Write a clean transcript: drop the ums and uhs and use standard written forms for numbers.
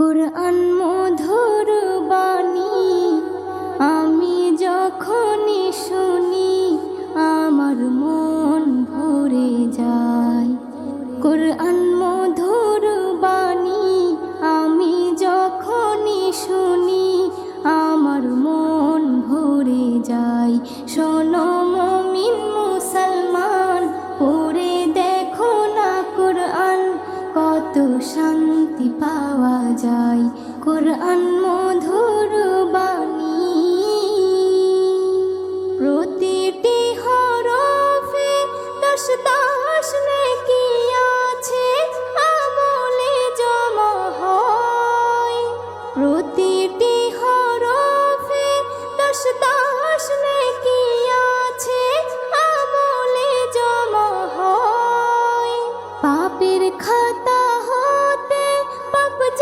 কুরআন মধুর বাণী আমি যখনই শুনি আমার মন ভরে যায়। কুরআন মধুর বাণী আমি যখনই শুনি আমার মন ভরে যায়। শোনো মুমিন মুসলমান, পড়ে দেখো না কুরআন, কত শান্তি পাওয়া যায়। কুরআন